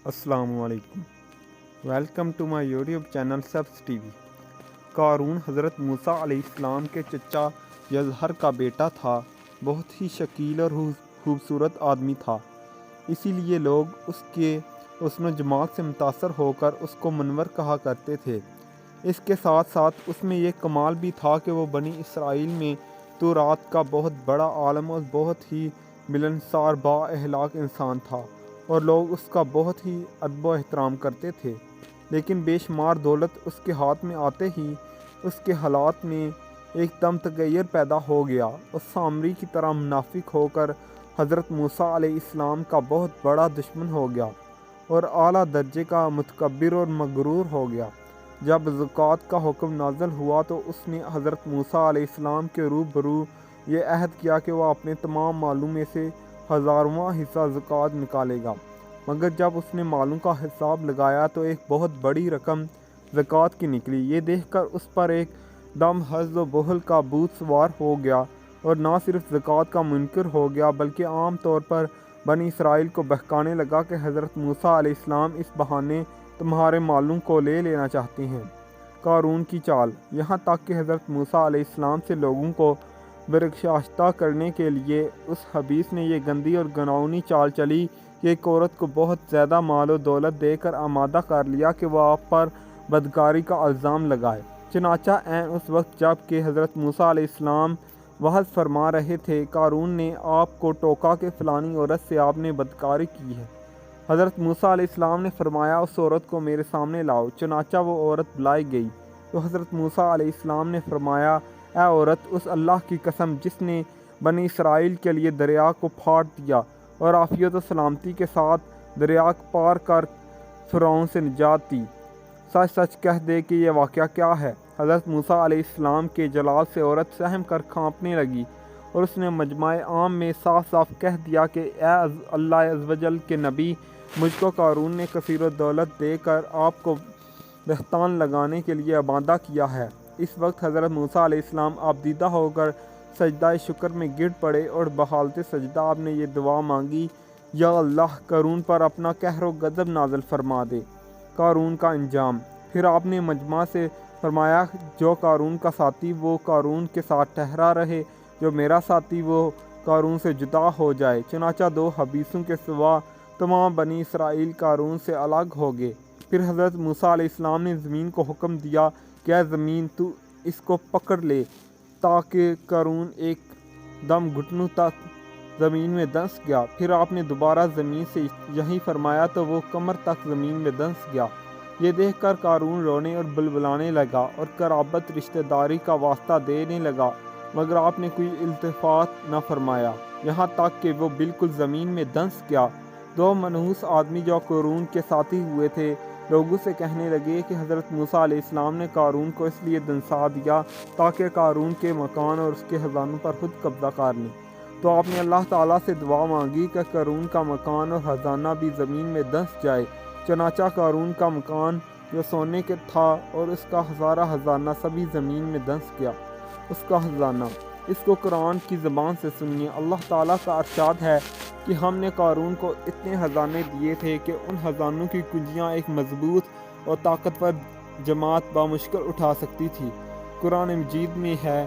السلام علیکم، welcome to my YouTube channel Sabz TV. Qarun Hazrat Musa علیہ السلام کے چچا یزہر کا بیٹا تھا۔ بہت ہی شکیل اور خوبصورت آدمی تھا، اسی لیے لوگ اس کے حسن و جمال سے متاثر ہو کر اس کو منور کہا کرتے تھے۔ اس کے ساتھ ساتھ اس میں یہ کمال بھی تھا کہ وہ بنی اسرائیل میں تورات کا بہت بڑا عالم اور بہت ہی ملنسار با اخلاق انسان تھا، اور لوگ اس کا بہت ہی ادب و احترام کرتے تھے۔ لیکن بے شمار دولت اس کے ہاتھ میں آتے ہی اس کے حالات میں ایک دم تغیر پیدا ہو گیا اور سامری کی طرح منافق ہو کر حضرت موسیٰ علیہ السلام کا بہت بڑا دشمن ہو گیا اور اعلیٰ درجے کا متکبر اور مغرور ہو گیا۔ جب زکوٰۃ کا حکم نازل ہوا تو اس نے حضرت موسیٰ علیہ السلام کے روبرو یہ عہد کیا کہ وہ اپنے تمام مالوں میں سے 1000واں حصہ زکوٰۃ نکالے گا، مگر جب اس نے مالوں کا حساب لگایا تو ایک بہت بڑی رقم زکوٰۃ کی نکلی۔ یہ دیکھ کر اس پر ایک دم حظ و بخل کا بھوت سوار ہو گیا اور نہ صرف زکوٰۃ کا منکر ہو گیا بلکہ عام طور پر بنی اسرائیل کو بہکانے لگا کہ حضرت موسیٰ علیہ السلام اس بہانے تمہارے مالوں کو لے لینا چاہتے ہیں۔ قارون کی چال، یہاں تک کہ حضرت موسیٰ علیہ السلام سے لوگوں کو برگزاشتہ کرنے کے لیے اس حبیث نے یہ گندی اور گھناؤنی چال چلی کہ ایک عورت کو بہت زیادہ مال و دولت دے کر آمادہ کر لیا کہ وہ آپ پر بدکاری کا الزام لگائے۔ چنانچہ عین اس وقت جب کہ حضرت موسیٰ علیہ السلام وعظ فرما رہے تھے، قارون نے آپ کو ٹوکا کہ فلانی عورت سے آپ نے بدکاری کی ہے۔ حضرت موسیٰ علیہ السلام نے فرمایا، اس عورت کو میرے سامنے لاؤ۔ چنانچہ وہ عورت بلائی گئی تو حضرت موسیٰ علیہ السلام نے فرمایا، اے عورت، اس اللہ کی قسم جس نے بنی اسرائیل کے لیے دریا کو پھاڑ دیا اور عافیت و سلامتی کے ساتھ دریا پار کر فرعون سے نجات دی، سچ سچ کہہ دے کہ یہ واقعہ کیا ہے۔ حضرت موسیٰ علیہ السلام کے جلال سے عورت سہم کر کانپنے لگی اور اس نے مجمع عام میں صاف صاف کہہ دیا کہ اے اللہ عز و جل کے نبی، مجھ کو قارون نے کثیر و دولت دے کر آپ کو بہتان لگانے کے لیے آمادہ کیا ہے۔ اس وقت حضرت موسیٰ علیہ السلام آبدیدہ ہو کر سجدہ شکر میں گر پڑے اور بحالت سجدہ آپ نے یہ دعا مانگی، یا اللہ، قارون پر اپنا قہر و غضب نازل فرما دے۔ قارون کا انجام۔ پھر آپ نے مجمع سے فرمایا، جو قارون کا ساتھی وہ قارون کے ساتھ ٹھہرا رہے، جو میرا ساتھی وہ قارون سے جدا ہو جائے۔ چنانچہ 2 حبیثوں کے سوا تمام بنی اسرائیل قارون سے الگ ہو گئے۔ پھر حضرت موسیٰ علیہ السلام نے زمین کو حکم دیا کہ اے زمین، تو اس کو پکڑ لے، تاکہ قارون ایک دم گھٹنوں تک زمین میں دنس گیا۔ پھر آپ نے دوبارہ زمین سے یہی فرمایا تو وہ کمر تک زمین میں دنس گیا۔ یہ دیکھ کر قارون رونے اور بلبلانے لگا اور قرابت رشتہ داری کا واسطہ دینے لگا، مگر آپ نے کوئی التفات نہ فرمایا، یہاں تک کہ وہ بالکل زمین میں دنس گیا۔ 2 منحوس آدمی جو قارون کے ساتھی ہوئے تھے لوگوں سے کہنے لگے کہ حضرت موسیٰ علیہ السلام نے قارون کو اس لیے دنسا دیا تاکہ قارون کے مکان اور اس کے خزانوں پر خود قبضہ کر لیں۔ تو آپ نے اللہ تعالیٰ سے دعا مانگی کہ قارون کا مکان اور خزانہ بھی زمین میں دنس جائے۔ چنانچہ قارون کا مکان جو سونے کے تھا اور اس کا سارا خزانہ سبھی زمین میں دنس گیا۔ اس کا خزانہ، اس کو قرآن کی زبان سے سنیے۔ اللہ تعالیٰ کا ارشاد ہے کہ ہم نے قارون کو اتنے خزانے دیے تھے کہ ان خزانوں کی کنجیاں ایک مضبوط اور طاقتور جماعت بامشکل اٹھا سکتی تھی۔ قرآن مجید میں ہے،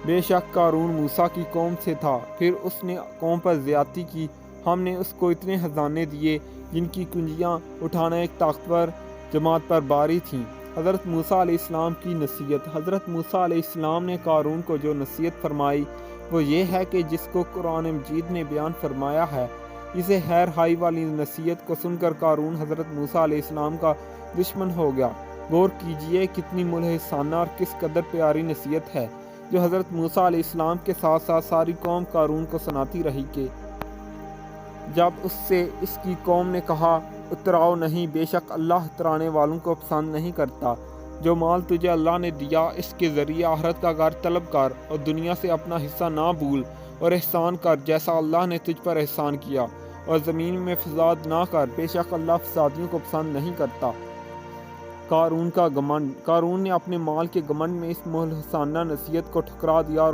بے شک قارون موسیٰ کی قوم سے تھا، پھر اس نے قوم پر زیادتی کی، ہم نے اس کو اتنے خزانے دیے جن کی کنجیاں اٹھانا ایک طاقتور جماعت پر باری تھیں۔ حضرت موسیٰ علیہ السلام کی نصیحت۔ حضرت موسیٰ علیہ السلام نے قارون کو جو نصیحت فرمائی وہ یہ ہے کہ جس کو قرآن مجید نے بیان فرمایا ہے، اسے خیر خواہی والی نصیحت کو سن کر قارون حضرت موسیٰ علیہ السلام کا دشمن ہو گیا۔ غور کیجئے کتنی ملحسانہ اور کس قدر پیاری نصیحت ہے جو حضرت موسیٰ علیہ السلام کے ساتھ ساتھ ساری قوم قارون کو سناتی رہی کہ جب اس سے اس کی قوم نے کہا، اتراؤ نہیں، بے شک اللہ اترانے والوں کو پسند نہیں کرتا۔ جو مال تجھے اللہ نے دیا، اس کے ذریعے آخرت کا گھر طلب کر اور دنیا سے اپنا حصہ نہ بھول اور احسان کر جیسا اللہ نے تجھ پر احسان کیا، اور زمین میں فساد نہ کر، بے شک اللہ فسادیوں کو پسند نہیں کرتا۔ قارون کا گھمنڈ۔ قارون نے اپنے مال کے گھمنڈ میں اس ملحسانہ نصیحت کو ٹھکرا دیا اور